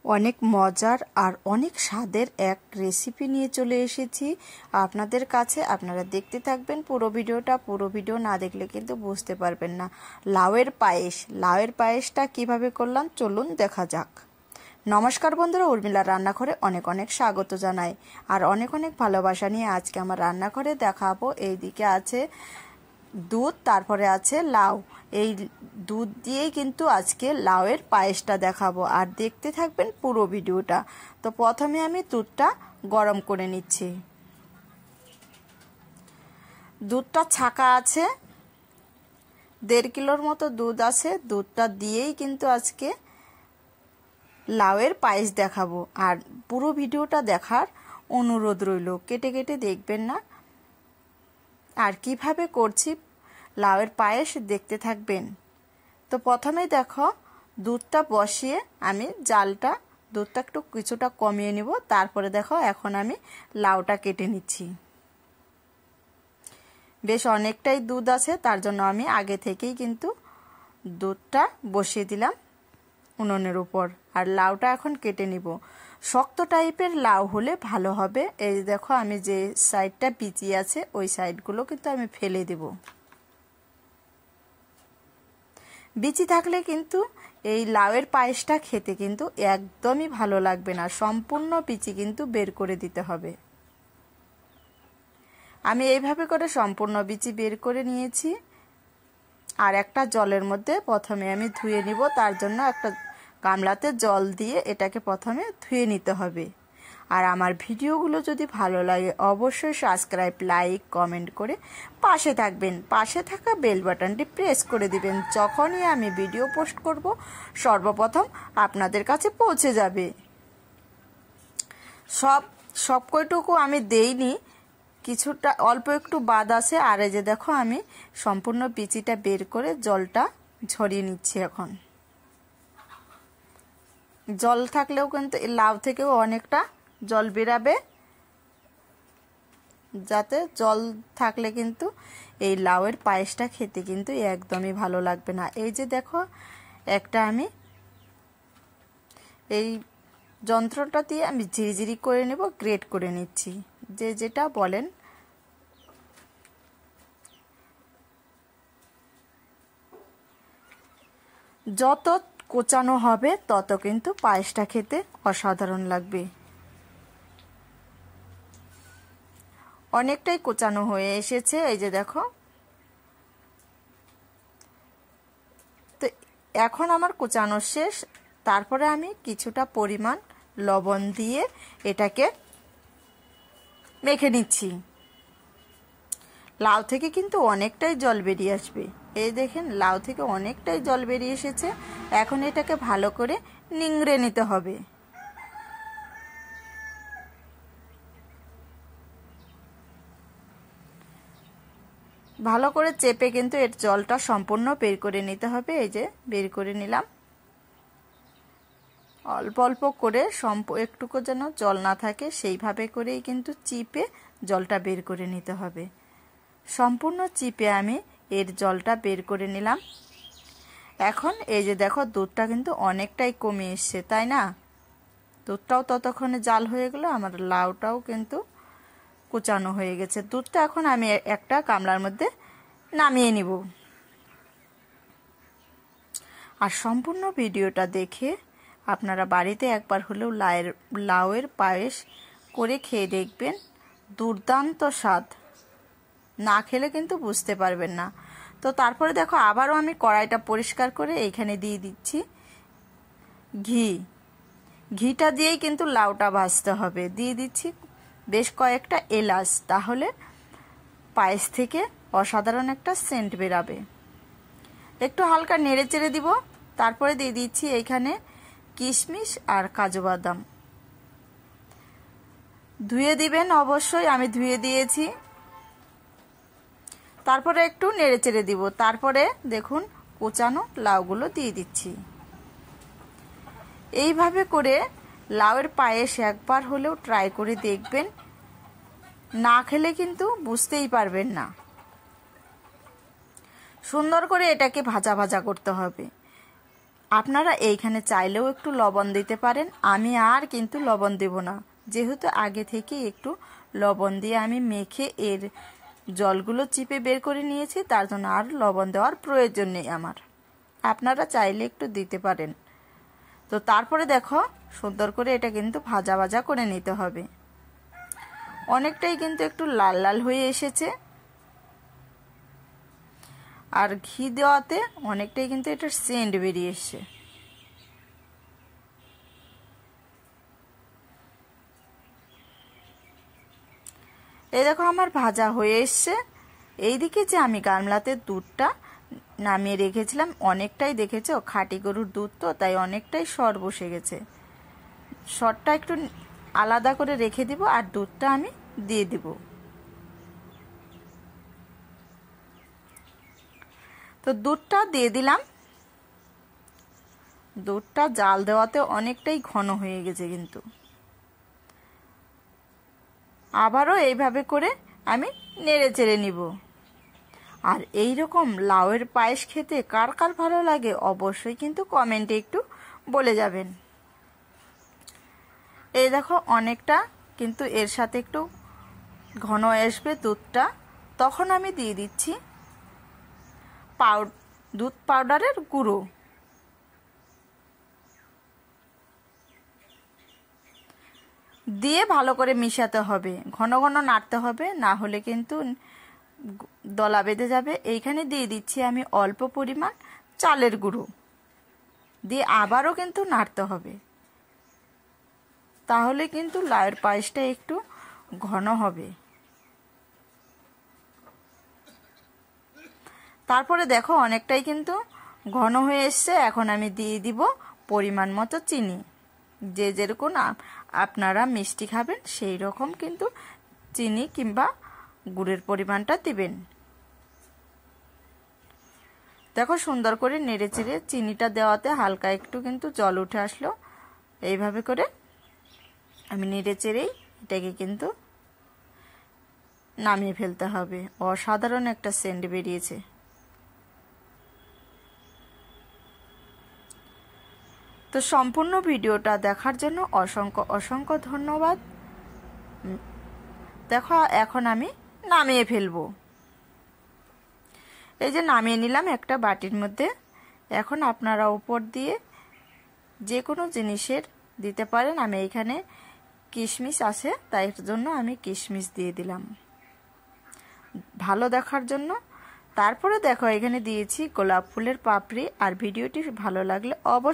অনেক মজার আর অনেক স্বাদের এক রেসিপি নিয়ে চলে এসেছি আপনাদের কাছে। আপনারা দেখতে থাকবেন পুরো ভিডিওটা। পুরো ভিডিও না দেখলে কিন্তু বুঝতে পারবেন না। লাউয়ের পায়েসটা কিভাবে করলাম চলুন দেখা যাক। নমস্কার বন্ধুরা, উর্মিলার রান্নাঘরে অনেক অনেক স্বাগত জানাই আর অনেক অনেক ভালোবাসা নিয়ে আজকে আমার রান্নাঘরে দেখাবো। এইদিকে আছে দুধ, তারপরে আছে লাউ। এই দুধ দিয়েই কিন্তু আজকে লাউয়ের পায়েসটা দেখাবো আর দেখতে থাকবেন পুরো ভিডিওটা। তো প্রথমে আমি দুধটা গরম করে নিচ্ছি। দুধটা ছাকা আছে, 1.5 কিলোর মতো দুধ আছে। দুধটা দিয়েই কিন্তু আজকে লাউয়ের পায়েস দেখাবো আর পুরো ভিডিওটা দেখার অনুরোধ রইল, কেটে কেটে দেখবেন না। আর কিভাবে করছি লাউয়ের পায়েস দেখতে থাকবেন। তো প্রথমেই দেখো দুধটা বসিয়ে আমি দুধটা একটু কিছুটা কমিয়ে নিব। তারপরে দেখো এখন আমি লাউটা কেটে নিচ্ছি। বেশ অনেকটাই দুধ আছে, তার জন্য আমি আগে থেকেই কিন্তু দুধটা বসিয়ে দিলাম উনুনের উপর। আর লাউটা এখন কেটে নিব। শক্ত টাইপের লাউ হলে ভালো হবে। এই দেখো আমি যে সাইডটা বিচি আছে ওই সাইডগুলো কিন্তু আমি ফেলে দেব। বিচি থাকলে কিন্তু এই লাউয়ের পায়েসটা খেতে কিন্তু একদমই ভালো লাগবে না। সম্পূর্ণ বিচি কিন্তু বের করে দিতে হবে। আমি এইভাবে করে সম্পূর্ণ বিচি বের করে নিয়েছি। আর একটা জলের মধ্যে প্রথমে আমি ধুয়ে নিব। তার জন্য একটা গামলাতে জল দিয়ে এটাকে প্রথমে ধুয়ে নিতে হবে। আর আমার ভিডিওগুলো যদি ভালো লাগে অবশ্যই সাবস্ক্রাইব, লাইক, কমেন্ট করে পাশে থাকবেন। পাশে থাকা বেল বাটনটি প্রেস করে দিবেন। যখনই আমি ভিডিও পোস্ট করব সর্বপ্রথম আপনাদের কাছে পৌঁছে যাবে। সব কয়টুকু আমি দেইনি, কিছুটা অল্প একটু বাদ আছে। আর এই যে দেখো আমি সম্পূর্ণ বিচিটা বের করে জলটা ঝরিয়ে নিচ্ছি। এখন জল থাকলেও কিন্তু লাউ থেকেও অনেকটা জল বেরাবে, যাতে জল থাকলে কিন্তু এই লাউয়ের পায়েসটা খেতে কিন্তু একদমই ভালো লাগবে না। এই যে দেখো একটা আমি এই যন্ত্রটা দিয়ে আমি ঝিরিঝিরি করে নেব, গ্রেট করে নিচ্ছি, যে যেটা বলেন। যত কোচানো হবে তত কিন্তু পায়েসটা খেতে অসাধারণ লাগবে। অনেকটাই কোচানো হয়ে এসেছে, এই যে দেখো। তো এখন আমার কোচানো শেষ। তারপরে আমি কিছুটা পরিমাণ লবণ দিয়ে এটাকে মেখে নিচ্ছি। লাউ থেকে কিন্তু অনেকটাই জল বেরিয়ে আসবে। এই দেখেন লাউ থেকে অনেকটাই জল বেরিয়ে এসেছে। এখন এটাকে ভালো করে নিংড়ে নিতে হবে। ভালো করে চেপে কিন্তু এর জলটা সম্পূর্ণ বের করে নিতে হবে। এই যে বের করে নিলাম। অল্প অল্প করে একটুকু যেন জল না থাকে সেইভাবে করেই কিন্তু চিপে জলটা বের করে নিতে হবে। সম্পূর্ণ চিপে আমি এর জলটা বের করে নিলাম। এখন এই যে দেখো দুধটা কিন্তু অনেকটাই কমে এসছে, তাই না? দুধটাও ততক্ষণে জাল হয়ে গেল, আমার লাউটাও কিন্তু কুচানো হয়ে গেছে। দুধটা এখন আমি একটা গামলার মধ্যে নামিয়ে নিব। আর সম্পূর্ণ ভিডিওটা দেখে আপনারা বাড়িতে একবার হলেও লাউয়ের পায়েস করে খেয়ে দেখবেন। দুর্দান্ত স্বাদ, না খেলে কিন্তু বুঝতে পারবেন না। তো তারপরে দেখো আবারও আমি কড়াইটা পরিষ্কার করে এইখানে দিয়ে দিচ্ছি ঘিটা দিয়েই কিন্তু লাউটা ভাজতে হবে। দিয়ে দিচ্ছি বেশ কয়েকটা এলাচ, তাহলে পায়েস থেকে অসাধারণ একটা সেন্ট বেরাবে। একটু হালকা নেড়ে চেড়ে দিব। তারপরে দিয়ে দিচ্ছি এইখানে কিশমিশ আর কাজু বাদাম। ধুয়ে দিবেন অবশ্যই, আমি ধুয়ে দিয়েছি। তারপরে একটু নেড়ে চেড়ে দিব। তারপরে দেখুন কোচানো লাউগুলো দিয়ে দিচ্ছি। এইভাবে করে লাউয়ের পায়েস একবার হলেও ট্রাই করে দেখবেন। না খেলে কিন্তু বুঝতেই পারবেন না। সুন্দর করে এটাকে ভাজা ভাজা করতে হবে। আপনারা এইখানে চাইলেও একটু লবণ দিতে পারেন, আমি আর কিন্তু লবণ দেব না, যেহেতু আগে থেকে একটু লবণ দিয়ে আমি মেখে এর জলগুলো চিপে বের করে নিয়েছি, তার জন্য আর লবণ দেওয়ার প্রয়োজন নেই আমার। আপনারা চাইলে একটু দিতে পারেন। তো তারপরে দেখো সুন্দর করে এটা কিন্তু ভাজা ভাজা করে নিতে হবে। অনেকটাই কিন্তু একটু লাল লাল হয়ে এসেছে, আর ঘি দেওয়াতে অনেকটাই কিন্তু এটার সেন্ট বেরিয়ে এসছে। এই দেখো আমার ভাজা হয়ে এসছে। এইদিকে যে আমি গামলাতে দুধটা নামিয়ে রেখেছিলাম, অনেকটাই দেখেছো খাঁটি গরুর দুধ তো, তাই অনেকটাই সর বসে গেছে। সরটা একটু আলাদা করে রেখে দিব আর দুধটা আমি দিয়ে দিব। তো দুধটা দিয়ে দিলাম। দুধটা জাল দেওয়াতে অনেকটাই ঘন হয়ে গেছে, কিন্তু আবারও এইভাবে করে আমি নেড়ে চেড়ে নিব। আর এই রকম লাউয়ের পায়েস খেতে কার কার ভালো লাগে অবশ্যই কিন্তু কমেন্টে একটু বলে যাবেন। এই দেখো অনেকটা কিন্তু এর সাথে একটু ঘন আসবে দুধটা, তখন আমি দিয়ে দিচ্ছি দুধ পাউডারের গুঁড়ো। দিয়ে ভালো করে মিশাতে হবে, ঘন ঘন নাড়তে হবে, না হলে কিন্তু দলা বেঁধে যাবে। এইখানে দিয়ে দিচ্ছি আমি অল্প পরিমাণ চালের গুঁড়ো, দিয়ে আবারও কিন্তু নাড়তে হবে, তাহলে কিন্তু লাউয়ের পায়েসটা একটু ঘন হবে। তারপরে দেখো অনেকটাই কিন্তু ঘন হয়ে এসছে। এখন আমি দিয়ে দিব পরিমাণ মতো চিনি। যে যেরকম আপনারা মিষ্টি খাবেন সেই রকম কিন্তু চিনি কিংবা গুড়ের পরিমাণটা দিবেন। দেখো সুন্দর করে নেড়ে চেড়ে চিনিটা দেওয়াতে হালকা একটু কিন্তু জল উঠে আসলো। এইভাবে করে আমি নেড়ে চেড়েই এটাকে কিন্তু নামিয়ে ফেলতে হবে। অসাধারণ একটা সেন্ট বেরিয়েছে। তো সম্পূর্ণ ভিডিওটা দেখার জন্য অসংখ্য অসংখ্য ধন্যবাদ। দেখো এখন আমি নামিয়ে ফেলবো। এই যে নামিয়ে নিলাম একটা বাটির মধ্যে। এখন আপনারা উপর দিয়ে যে কোনো জিনিসের দিতে পারেন। আমি এখানে কিশমিশ আছে, তাই এর জন্য আমি কিশমিশ দিয়ে দিলাম ভালো দেখার জন্য। তারপরে দেখো এখানে দিয়েছি গোলাপ ফুলের পাপড়ি। আর ভিডিওটি ভালো লাগলে অবশ্যই